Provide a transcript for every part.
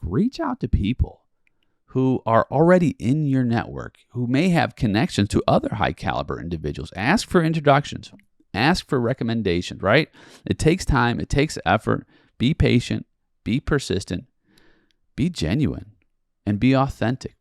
reach out to people who are already in your network, who may have connections to other high caliber individuals. Ask for introductions. Ask for recommendations, right? It takes time. It takes effort. Be patient. Be persistent. Be genuine. And be authentic.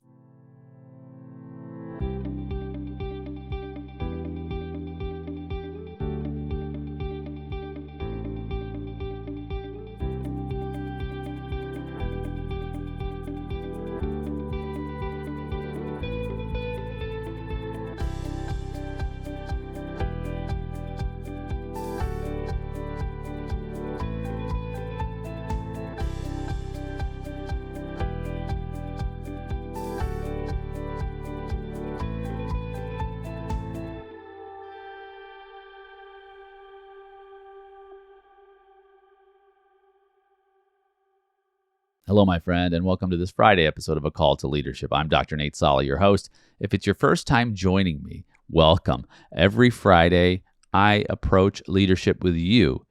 Hello, my friend, and welcome to this Friday episode of A Call to Leadership. I'm Dr. Nate Sala, your host. If it's your first time joining me, welcome. Every Friday, I approach leadership with you.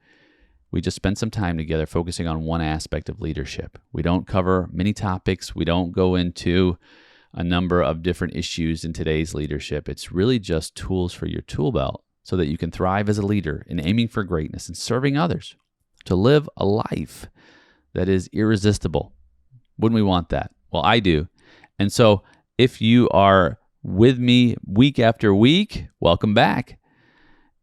We just spend some time together focusing on one aspect of leadership. We don't cover many topics. We don't go into a number of different issues in today's leadership. It's really just tools for your tool belt so that you can thrive as a leader in aiming for greatness and serving others, to live a life that is irresistible. Wouldn't we want that? Well, I do. And so if you are with me week after week, welcome back.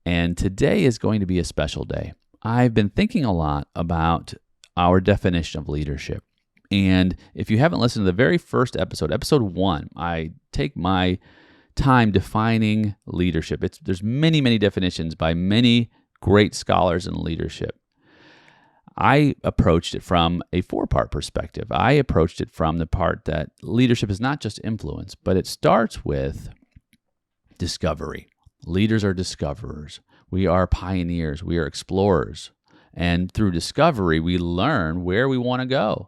And today is going to be a special day. I've been thinking a lot about our definition of leadership. And if you haven't listened to the very first episode, episode 1, I take my time defining leadership. There's many, many definitions by many great scholars in leadership. I approached it from a 4-part perspective. I approached it from the part that leadership is not just influence, but it starts with discovery. Leaders are discoverers. We are pioneers. We are explorers. And through discovery, we learn where we want to go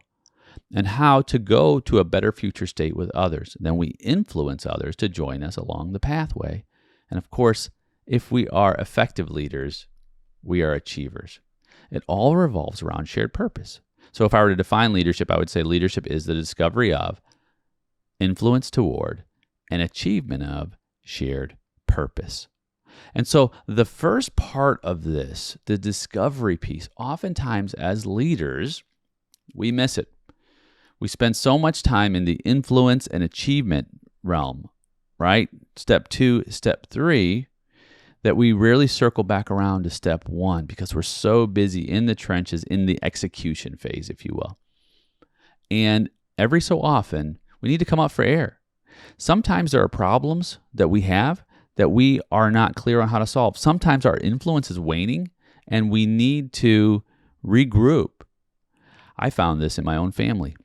and how to go to a better future state with others. Then we influence others to join us along the pathway. And of course, if we are effective leaders, we are achievers. It all revolves around shared purpose. So if I were to define leadership, I would say leadership is the discovery of, influence toward, and achievement of shared purpose. And so the first part of this, the discovery piece, oftentimes as leaders, we miss it. We spend so much time in the influence and achievement realm, right? Step 2, step 3, that we rarely circle back around to step 1 because we're so busy in the trenches, in the execution phase, if you will. And every so often, we need to come up for air. Sometimes there are problems that we have that we are not clear on how to solve. Sometimes our influence is waning and we need to regroup. I found this in my own family.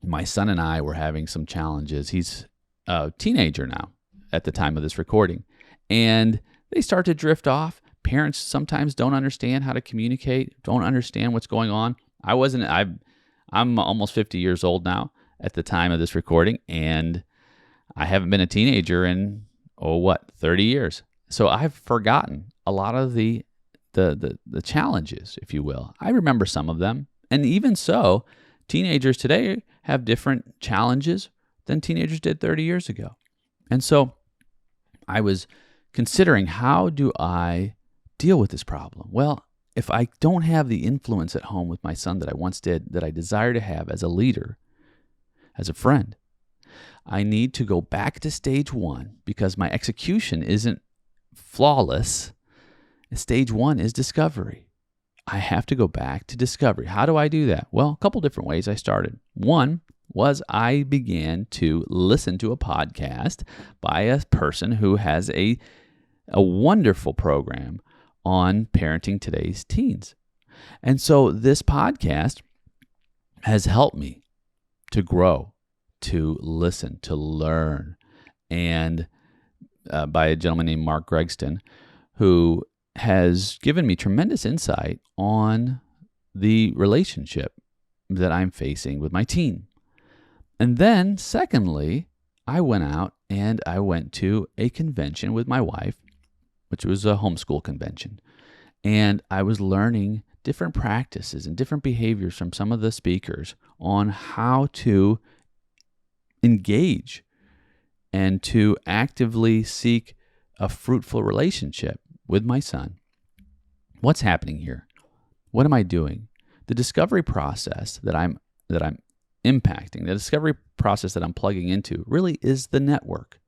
My son and I were having some challenges. He's a teenager now at the time of this recording. And they start to drift off. Parents sometimes don't understand how to communicate, don't understand what's going on. I'm almost 50 years old now at the time of this recording, and I haven't been a teenager in, 30 years. So I've forgotten a lot of the challenges, if you will. I remember some of them. And even so, teenagers today have different challenges than teenagers did 30 years ago. And so I was considering, how do I deal with this problem? Well, if I don't have the influence at home with my son that I once did, that I desire to have as a leader, as a friend, I need to go back to stage 1 because my execution isn't flawless. Stage 1 is discovery. I have to go back to discovery. How do I do that? Well, a couple different ways I started. One was I began to listen to a podcast by a person who has a wonderful program on parenting today's teens. And so this podcast has helped me to grow, to listen, to learn, and by a gentleman named Mark Gregston, who has given me tremendous insight on the relationship that I'm facing with my teen. And then, secondly, I went out and I went to a convention with my wife, which was a homeschool convention. And I was learning different practices and different behaviors from some of the speakers on how to engage and to actively seek a fruitful relationship with my son. What's happening here? What am I doing? The discovery process that I'm impacting, the discovery process that I'm plugging into really is the network.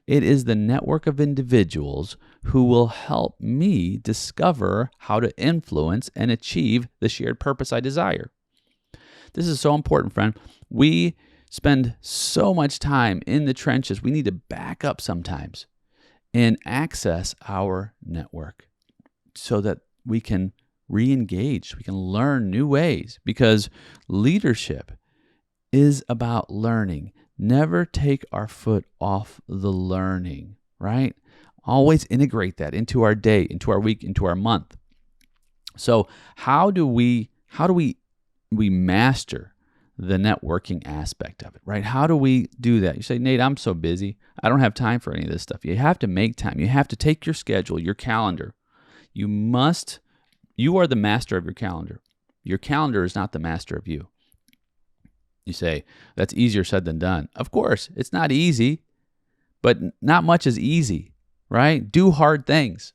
It is the network of individuals who will help me discover how to influence and achieve the shared purpose I desire. This is so important, friend. We spend so much time in the trenches. We need to back up sometimes and access our network so that we can re-engage, we can learn new ways, because leadership is about learning. Never take our foot off the learning, right? Always integrate that into our day, into our week, into our month. So how do we master the networking aspect of it, right? How do we do that? You say, Nate, I'm so busy. I don't have time for any of this stuff. You have to make time. You have to take your schedule, your calendar. You are the master of your calendar. Your calendar is not the master of you. You say, that's easier said than done. Of course, it's not easy, but not much is easy, right? Do hard things,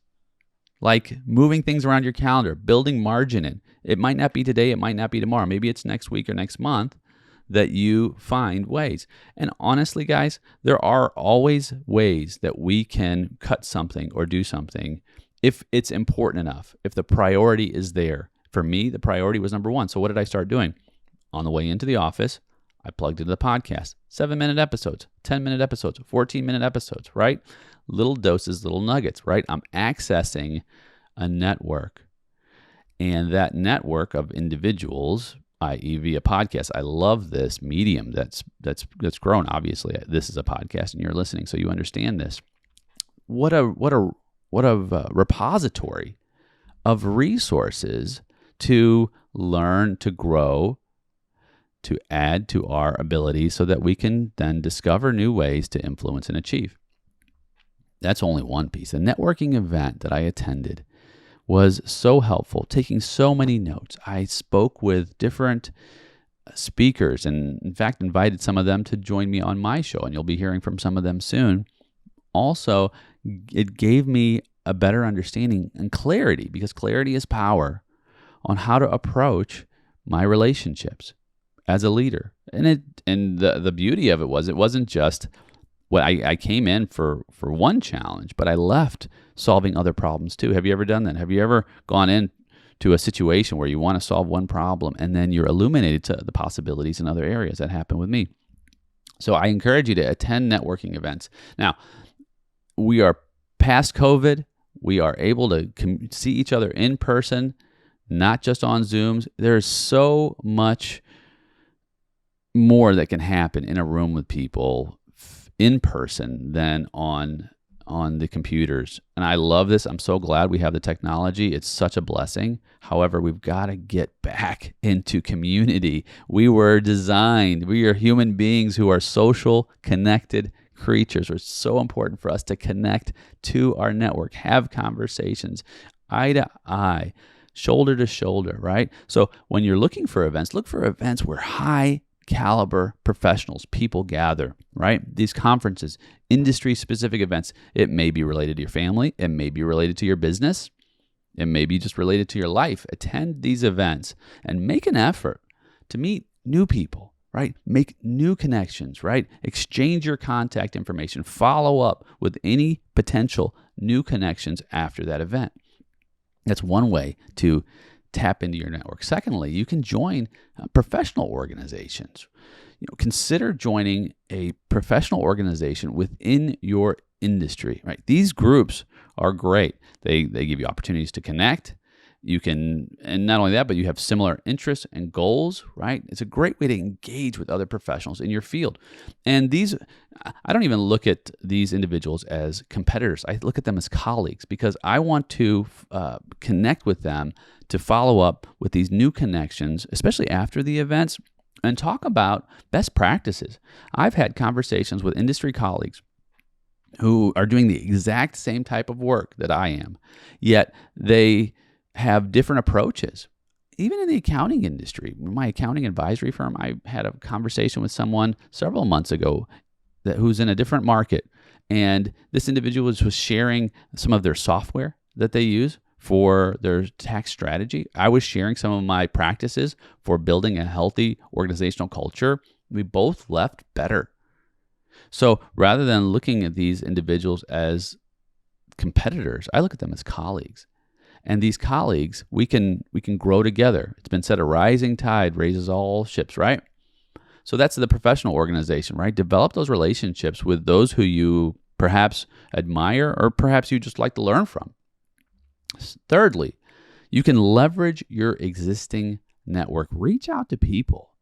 like moving things around your calendar, building margin in. It might not be today, it might not be tomorrow. Maybe it's next week or next month that you find ways. And honestly, guys, there are always ways that we can cut something or do something if it's important enough, if the priority is there. For me, the priority was number one. So what did I start doing? On the way into the office, I plugged into the podcast. 7-minute episodes, 10-minute episodes, 14-minute episodes, right? Little doses, little nuggets, right? I'm accessing a network. And that network of individuals, i.e. via podcast, I love this medium that's grown. Obviously, this is a podcast and you're listening, so you understand this. What a repository of resources to learn, to grow, to add to our abilities so that we can then discover new ways to influence and achieve. That's only one piece. The networking event that I attended was so helpful, taking so many notes. I spoke with different speakers and, in fact, invited some of them to join me on my show, and you'll be hearing from some of them soon. Also, it gave me a better understanding and clarity, because clarity is power, on how to approach my relationships as a leader. And the beauty of it wasn't just what I came in for one challenge, but I left solving other problems too. Have you ever done that? Have you ever gone into a situation where you want to solve one problem and then you're illuminated to the possibilities in other areas? That happened with me. So I encourage you to attend networking events. Now, we are past COVID. We are able to see each other in person, not just on Zooms. There's so much more that can happen in a room with people in person than on the computers. And I love this. I'm so glad we have the technology. It's such a blessing. However, we've got to get back into community. We are human beings who are social, connected creatures. It's so important for us to connect to our network, have conversations, eye to eye, shoulder to shoulder, right? So when you're looking for events, look for events where high caliber professionals, people gather, right? These conferences, industry-specific events, it may be related to your family, it may be related to your business, it may be just related to your life. Attend these events and make an effort to meet new people, right? Make new connections, right? Exchange your contact information. Follow up with any potential new connections after that event. That's one way to tap into your network. Secondly, you can join professional organizations. Consider joining a professional organization within your industry, right? These groups are great. They give you opportunities to connect. You can, and not only that, but you have similar interests and goals, right? It's a great way to engage with other professionals in your field. And I don't even look at these individuals as competitors. I look at them as colleagues, because I want to connect with them to follow up with these new connections, especially after the events, and talk about best practices. I've had conversations with industry colleagues who are doing the exact same type of work that I am, yet they have different approaches even in the accounting industry, my accounting advisory firm, I had a conversation with someone several months ago who's in a different market. And this individual was sharing some of their software that they use for their tax strategy. I was sharing some of my practices for building a healthy organizational culture. We both left better. So rather than looking at these individuals as competitors, I look at them as colleagues. And these colleagues, we can grow together. It's been said, a rising tide raises all ships, right? So that's the professional organization, right? Develop those relationships with those who you perhaps admire or perhaps you just like to learn from. Thirdly, you can leverage your existing network. Reach out to people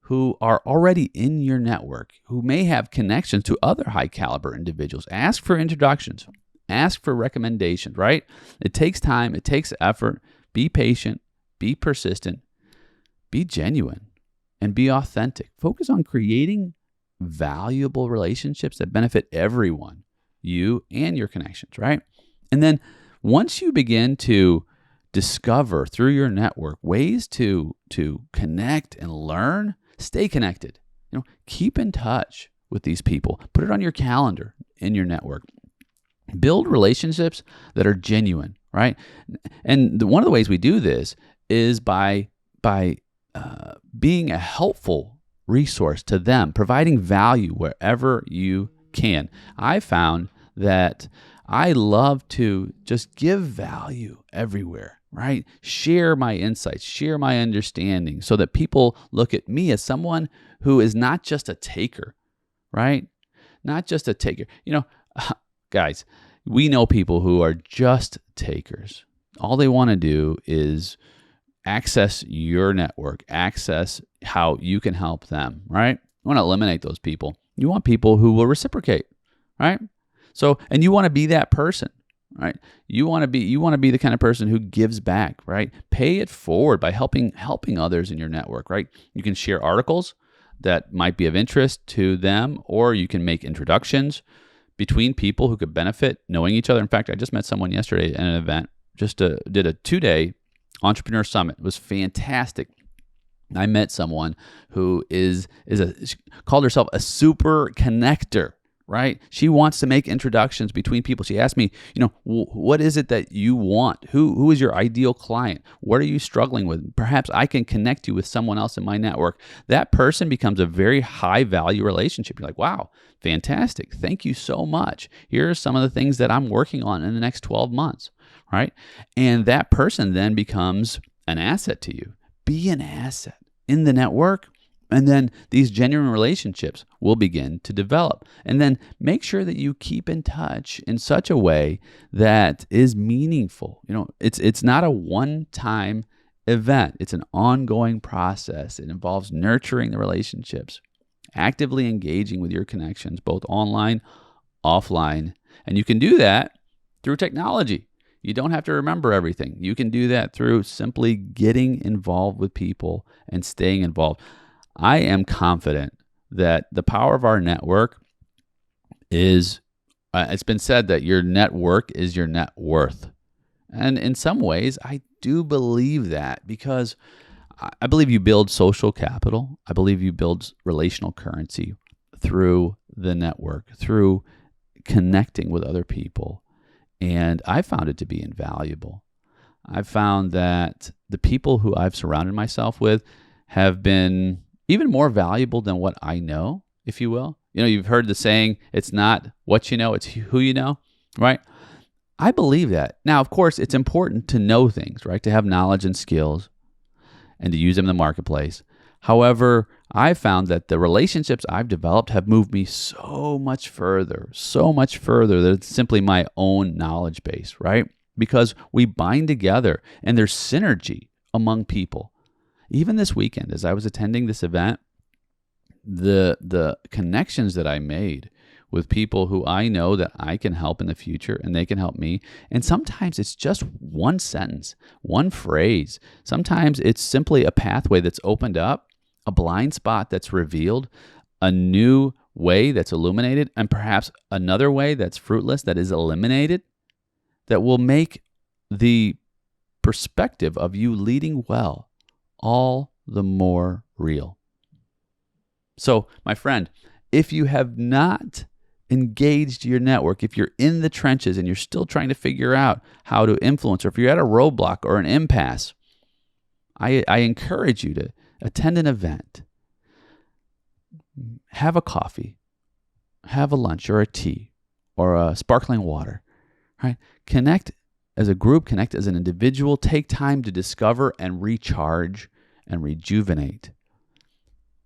who are already in your network, who may have connections to other high caliber individuals. Ask for introductions. Ask for recommendations, right? It takes time. It takes effort. Be patient. Be persistent. Be genuine. And be authentic. Focus on creating valuable relationships that benefit everyone, you and your connections, right? And then once you begin to discover through your network ways to connect and learn, stay connected. Keep in touch with these people. Put it on your calendar in your network. Build relationships that are genuine, right? And one of the ways we do this is by being a helpful resource to them, providing value wherever you can. I found that I love to just give value everywhere, right? Share my insights, share my understanding so that people look at me as someone who is not just a taker, right? Not just a taker. Guys, we know people who are just takers. All they want to do is access your network, access how you can help them, right? You want to eliminate those people. You want people who will reciprocate, right? So, and you want to be that person, right? You want to be the kind of person who gives back, right? Pay it forward by helping others in your network, right? You can share articles that might be of interest to them, or you can make introductions between people who could benefit knowing each other. In fact, I just met someone yesterday at an event, did a 2-day Entrepreneur Summit. It was fantastic. I met someone who called herself a super connector, right? She wants to make introductions between people. She asked me, what is it that you want? Who is your ideal client? What are you struggling with? Perhaps I can connect you with someone else in my network. That person becomes a very high value relationship. You're like, wow, fantastic. Thank you so much. Here are some of the things that I'm working on in the next 12 months, right? And that person then becomes an asset to you. Be an asset in the network. And then these genuine relationships will begin to develop. And then make sure that you keep in touch in such a way that is meaningful. It's not a one-time event. It's an ongoing process. It involves nurturing the relationships, actively engaging with your connections, both online, offline. And you can do that through technology. You don't have to remember everything. You can do that through simply getting involved with people and staying involved. I am confident that the power of our network is, it's been said that your network is your net worth. And in some ways, I do believe that, because I believe you build social capital. I believe you build relational currency through the network, through connecting with other people. And I found it to be invaluable. I've found that the people who I've surrounded myself with have been even more valuable than what I know, if you will. You've heard the saying, it's not what you know, it's who you know, right? I believe that. Now, of course, it's important to know things, right? To have knowledge and skills and to use them in the marketplace. However, I've found that the relationships I've developed have moved me so much further than simply my own knowledge base, right? Because we bind together and there's synergy among people. Even this weekend, as I was attending this event, the connections that I made with people who I know that I can help in the future and they can help me. And sometimes it's just one sentence, one phrase. Sometimes it's simply a pathway that's opened up, a blind spot that's revealed, a new way that's illuminated, and perhaps another way that's fruitless that is eliminated, that will make the perspective of you leading well all the more real. So, my friend, if you have not engaged your network, if you're in the trenches and you're still trying to figure out how to influence, or if you're at a roadblock or an impasse, I encourage you to attend an event, have a coffee, have a lunch or a tea or a sparkling water, right? Connect as a group, connect as an individual, take time to discover and recharge and rejuvenate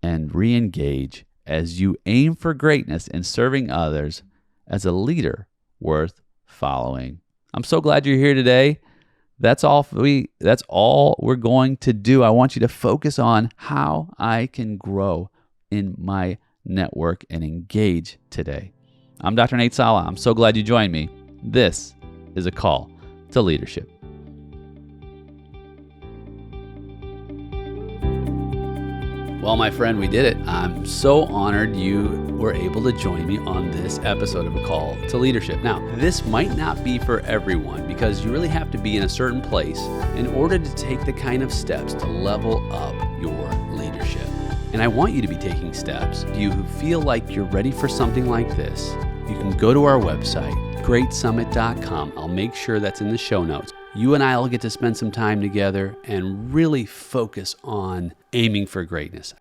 and re-engage as you aim for greatness in serving others as a leader worth following. I'm so glad you're here today. That's all we're going to do. I want you to focus on how I can grow in my network and engage today. I'm Dr. Nate Sala. I'm so glad you joined me. This is a call to leadership. Well, my friend, we did it. I'm so honored you were able to join me on this episode of A Call to Leadership. Now, this might not be for everyone because you really have to be in a certain place in order to take the kind of steps to level up your leadership. And I want you to be taking steps. If you feel like you're ready for something like this, you can go to our website, greatsummit.com. I'll make sure that's in the show notes. You and I will get to spend some time together and really focus on aiming for greatness.